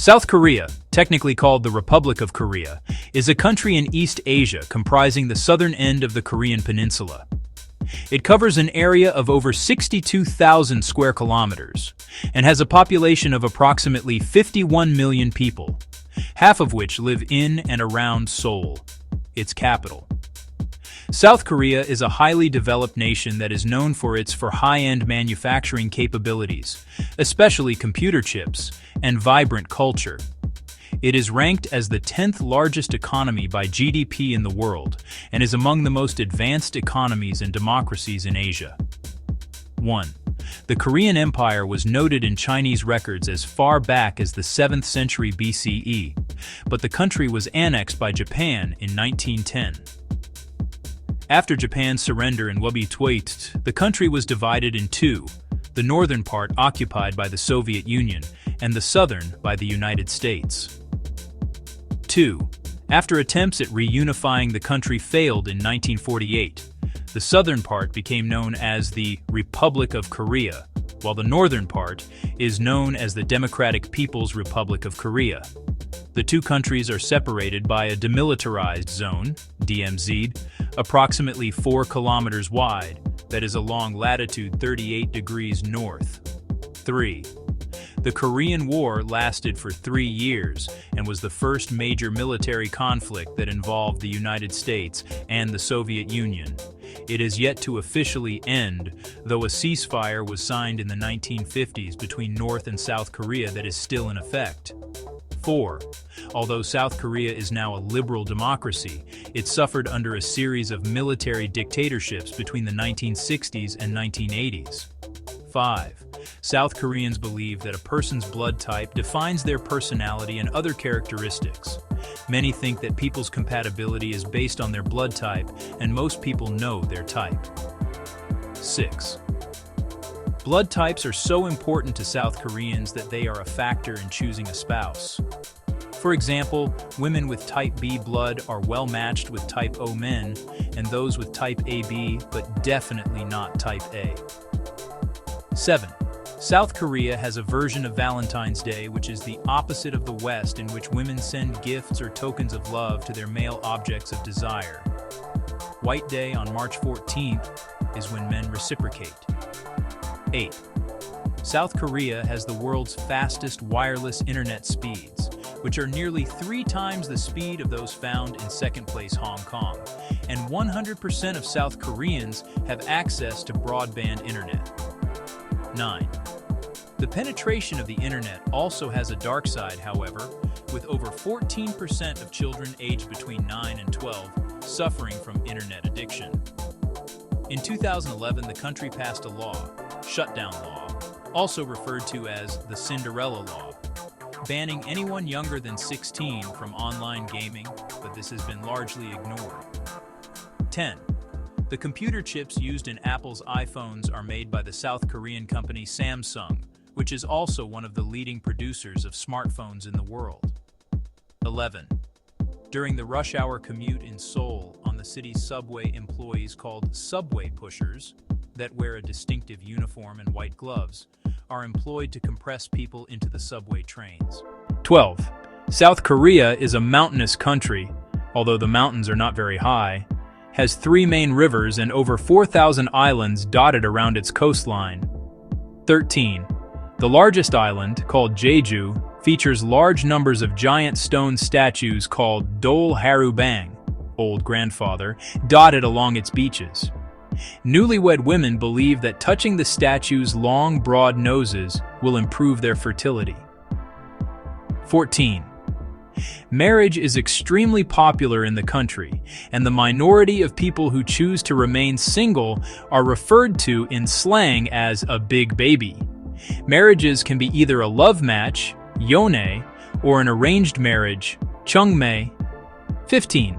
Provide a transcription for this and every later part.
South Korea, technically called the Republic of Korea, is a country in East Asia comprising the southern end of the Korean peninsula. It covers an area of over 62,000 square kilometers and has a population of approximately 51 million people, half of which live in and around Seoul, its capital. South Korea is a highly developed nation that is known for its high-end manufacturing capabilities, especially computer chips, and vibrant culture. It is ranked as the 10th largest economy by GDP in the world and is among the most advanced economies and democracies in Asia. 1. The Korean Empire was noted in Chinese records as far back as the 7th century BCE, but the country was annexed by Japan in 1910. After Japan's surrender in Wobby-Twait, the country was divided in two, the northern part occupied by the Soviet Union and the southern by the United States. 2. After attempts at reunifying the country failed in 1948, the southern part became known as the Republic of Korea, while the northern part is known as the Democratic People's Republic of Korea. The two countries are separated by a demilitarized zone, DMZ, approximately 4 kilometers wide, that is along latitude 38 degrees north. 3. The Korean War lasted for 3 years and was the first major military conflict that involved the United States and the Soviet Union. It is yet to officially end, though a ceasefire was signed in the 1950s between North and South Korea that is still in effect. 4. Although South Korea is now a liberal democracy, it suffered under a series of military dictatorships between the 1960s and 1980s. 5. South Koreans believe that a person's blood type defines their personality and other characteristics. Many think that people's compatibility is based on their blood type, and most people know their type. 6. Blood types are so important to South Koreans that they are a factor in choosing a spouse. For example, women with type B blood are well matched with type O men, and those with type AB, but definitely not type A. 7. South Korea has a version of Valentine's Day which is the opposite of the West, in which women send gifts or tokens of love to their male objects of desire. White Day on March 14th is when men reciprocate. 8. South Korea has the world's fastest wireless internet speeds, which are nearly 3 times the speed of those found in second-place Hong Kong, and 100% of South Koreans have access to broadband internet. 9. The penetration of the internet also has a dark side, however, with over 14% of children aged between 9 and 12 suffering from internet addiction. In 2011, the country passed a law, shutdown law, also referred to as the Cinderella Law, banning anyone younger than 16 from online gaming, but this has been largely ignored. 10. The computer chips used in Apple's iPhones are made by the South Korean company Samsung, which is also one of the leading producers of smartphones in the world. 11. During the rush hour commute in Seoul, on the city's subway, employees called subway pushers, that wear a distinctive uniform and white gloves, are employed to compress people into the subway trains. 12. South Korea is a mountainous country, although the mountains are not very high, has 3 main rivers and over 4,000 islands dotted around its coastline. 13. The largest island, called Jeju, features large numbers of giant stone statues called Dol Harubang, Old Grandfather, dotted along its beaches. Newlywed women believe that touching the statues' long, broad noses will improve their fertility. 14. Marriage is extremely popular in the country, and the minority of people who choose to remain single are referred to in slang as a big baby. Marriages can be either a love match, yone, or an arranged marriage, chungmae. 15.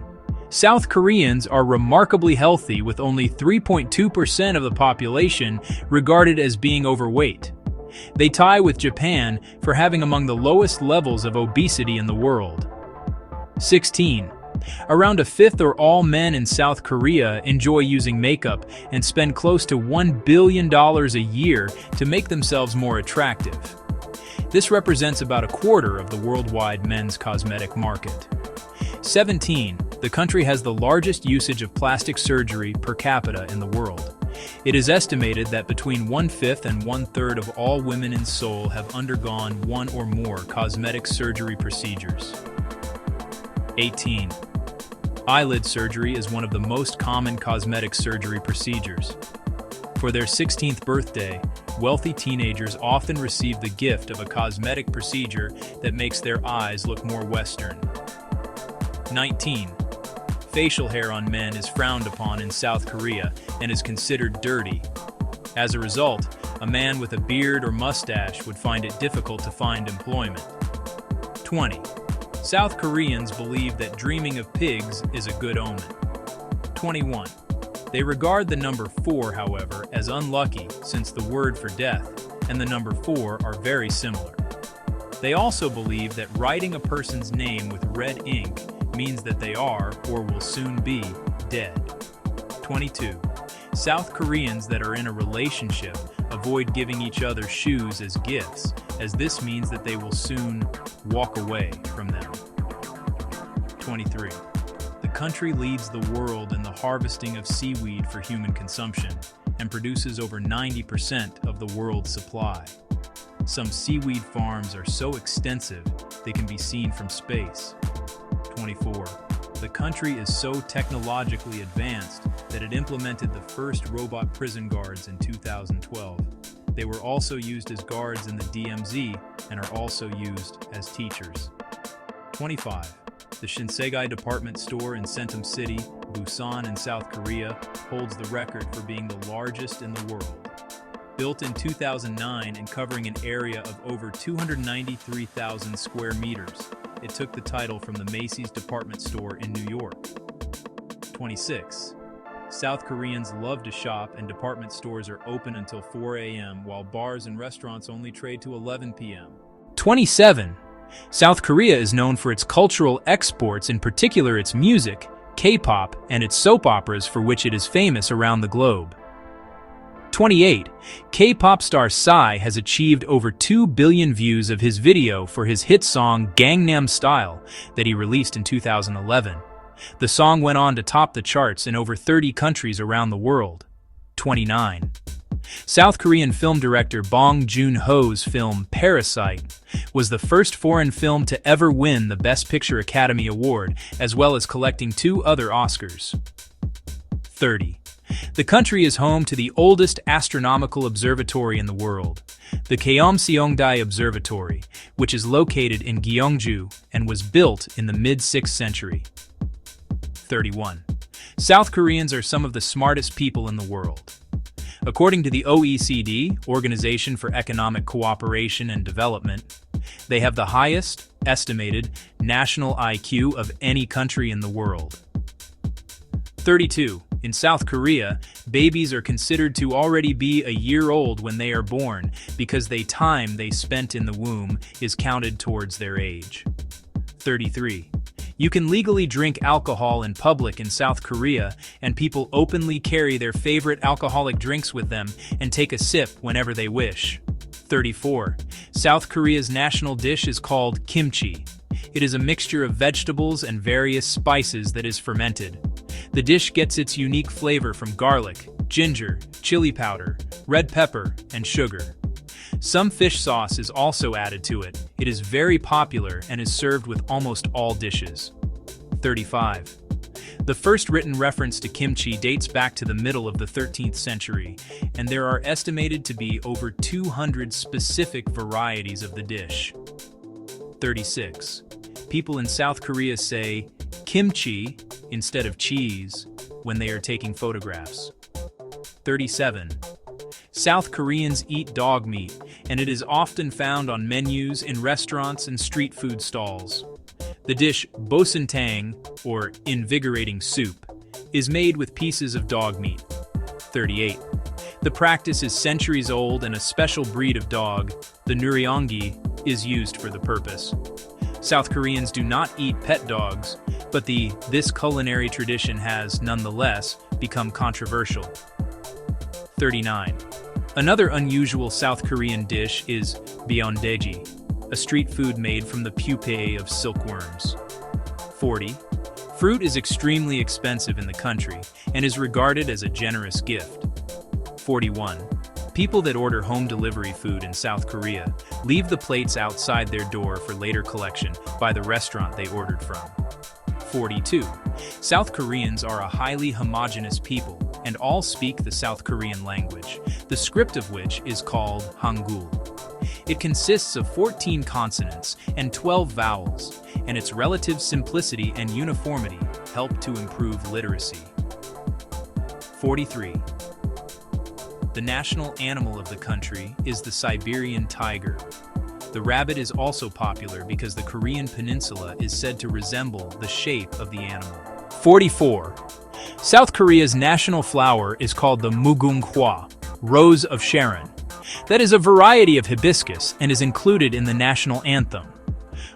South Koreans are remarkably healthy, with only 3.2% of the population regarded as being overweight. They tie with Japan for having among the lowest levels of obesity in the world. 16. Around a fifth or all men in South Korea enjoy using makeup and spend close to $1 billion a year to make themselves more attractive. This represents about a quarter of the worldwide men's cosmetic market. 17. The country has the largest usage of plastic surgery per capita in the world. It is estimated that between 1/5 and 1/3 of all women in Seoul have undergone one or more cosmetic surgery procedures. 18. Eyelid surgery is one of the most common cosmetic surgery procedures. For their 16th birthday, wealthy teenagers often receive the gift of a cosmetic procedure that makes their eyes look more Western. 19. Facial hair on men is frowned upon in South Korea and is considered dirty. As a result, a man with a beard or mustache would find it difficult to find employment. 20. South Koreans believe that dreaming of pigs is a good omen. 21. They regard the number 4, however, as unlucky since the word for death and the number 4 are very similar. They also believe that writing a person's name with red ink means that they are, or will soon be, dead. 22. South Koreans that are in a relationship avoid giving each other shoes as gifts, as this means that they will soon walk away from them. 23. The country leads the world in the harvesting of seaweed for human consumption and produces over 90% of the world's supply. Some seaweed farms are so extensive they can be seen from space. 24. The country is so technologically advanced that it implemented the first robot prison guards in 2012. They were also used as guards in the DMZ and are also used as teachers. 25. The Shinsegae department store in Sentum City, Busan in South Korea, holds the record for being the largest in the world. Built in 2009 and covering an area of over 293,000 square meters, it took the title from the Macy's department store in New York. 26. South Koreans love to shop and department stores are open until 4 a.m. while bars and restaurants only trade to 11 p.m. 27. South Korea is known for its cultural exports, in particular its music, K-pop, and its soap operas for which it is famous around the globe. 28. K-pop star Psy has achieved over 2 billion views of his video for his hit song Gangnam Style that he released in 2011. The song went on to top the charts in over 30 countries around the world. 29. South Korean film director Bong Joon-ho's film Parasite was the first foreign film to ever win the Best Picture Academy Award, as well as collecting 2 other Oscars. 30. The country is home to the oldest astronomical observatory in the world, the Keomseongdae Observatory, which is located in Gyeongju and was built in the mid-6th century. 31. South Koreans are some of the smartest people in the world. According to the OECD, Organization for Economic Cooperation and Development, they have the highest, estimated, national IQ of any country in the world. 32. In South Korea, babies are considered to already be a year old when they are born because the time they spent in the womb is counted towards their age. 33. You can legally drink alcohol in public in South Korea, and people openly carry their favorite alcoholic drinks with them and take a sip whenever they wish. 34. South Korea's national dish is called kimchi. It is a mixture of vegetables and various spices that is fermented. The dish gets its unique flavor from garlic, ginger, chili powder, red pepper, and sugar. Some fish sauce is also added to it. It is very popular and is served with almost all dishes. 35. The first written reference to kimchi dates back to the middle of the 13th century, and there are estimated to be over 200 specific varieties of the dish. 36. People in South Korea say kimchi instead of cheese when they are taking photographs. 37. South Koreans eat dog meat, and it is often found on menus in restaurants and street food stalls. The dish bosuntang, or invigorating soup, is made with pieces of dog meat. 38. The practice is centuries old, and a special breed of dog, the Nuryongi, is used for the purpose. South Koreans do not eat pet dogs, but this culinary tradition has, nonetheless, become controversial. 39. Another unusual South Korean dish is byeondaeji. a street food made from the pupae of silkworms. 40. Fruit is extremely expensive in the country and is regarded as a generous gift. 41. People that order home delivery food in South Korea leave the plates outside their door for later collection by the restaurant they ordered from. 42. South Koreans are a highly homogeneous people and all speak the South Korean language, the script of which is called Hangul. It consists of 14 consonants and 12 vowels, and its relative simplicity and uniformity help to improve literacy. 43. The national animal of the country is the Siberian tiger. The rabbit is also popular because the Korean peninsula is said to resemble the shape of the animal. 44. South Korea's national flower is called the mugunghwa, Rose of Sharon. That is a variety of hibiscus and is included in the national anthem.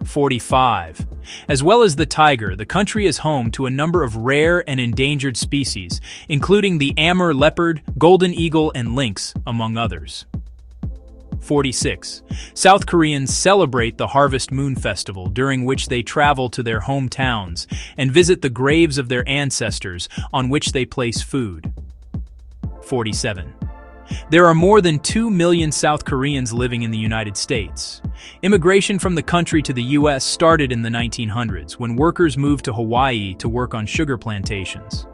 45. As well as the tiger, the country is home to a number of rare and endangered species, including the Amur leopard, golden eagle, and lynx, among others. 46. South Koreans celebrate the Harvest Moon Festival, during which they travel to their hometowns and visit the graves of their ancestors, on which they place food. 47. There are more than 2 million South Koreans living in the United States. Immigration from the country to the U.S. started in the 1900s, when workers moved to Hawaii to work on sugar plantations.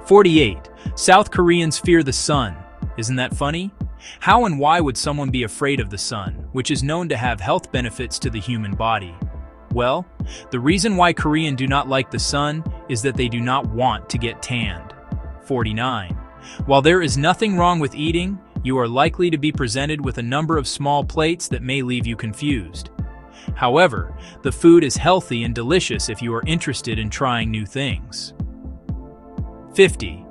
48. South Koreans fear the sun. Isn't that funny? How and why would someone be afraid of the sun, which is known to have health benefits to the human body? Well, the reason why Koreans do not like the sun is that they do not want to get tanned. 49. While there is nothing wrong with eating, you are likely to be presented with a number of small plates that may leave you confused. However, the food is healthy and delicious if you are interested in trying new things. 50.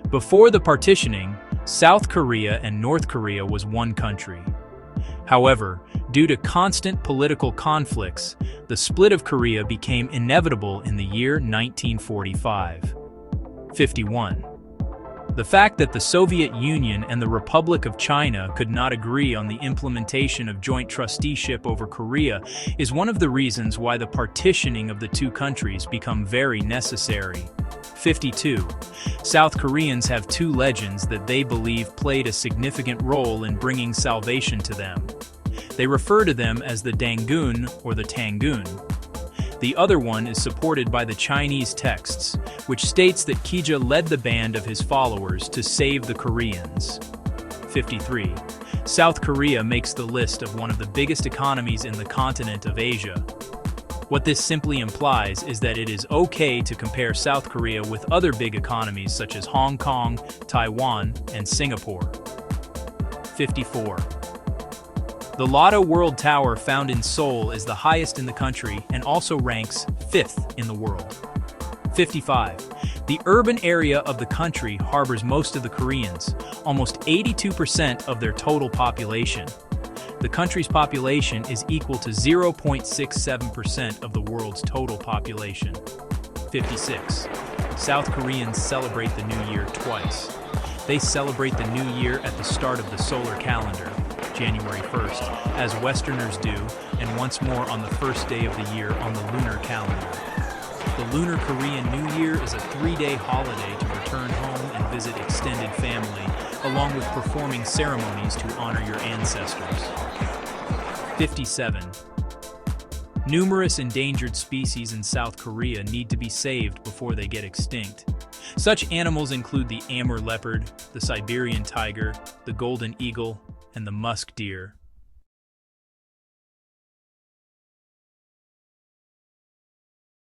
Before the partitioning, South Korea and North Korea was one country. However, due to constant political conflicts, the split of Korea became inevitable in the year 1945. 51. The fact that the Soviet Union and the Republic of China could not agree on the implementation of joint trusteeship over Korea is one of the reasons why the partitioning of the two countries become very necessary. 52. South Koreans have two legends that they believe played a significant role in bringing salvation to them. They refer to them as the Dangun or the Tangun. The other one is supported by the Chinese texts, which states that Kija led the band of his followers to save the Koreans. 53. South Korea makes the list of one of the biggest economies in the continent of Asia. What this simply implies is that it is okay to compare South Korea with other big economies such as Hong Kong, Taiwan, and Singapore. 54. The Lotte World Tower found in Seoul is the highest in the country and also ranks 5th in the world. 55. The urban area of the country harbors most of the Koreans, almost 82% of their total population. The country's population is equal to 0.67% of the world's total population. 56. South Koreans celebrate the New Year twice. They celebrate the New Year at the start of the solar calendar, January 1st, as Westerners do, and once more on the first day of the year on the lunar calendar. The Lunar Korean New Year is a 3-day holiday to return home and visit extended family, along with performing ceremonies to honor your ancestors. 57. Numerous endangered species in South Korea need to be saved before they get extinct. Such animals include the Amur leopard, the Siberian tiger, the golden eagle, and the musk deer.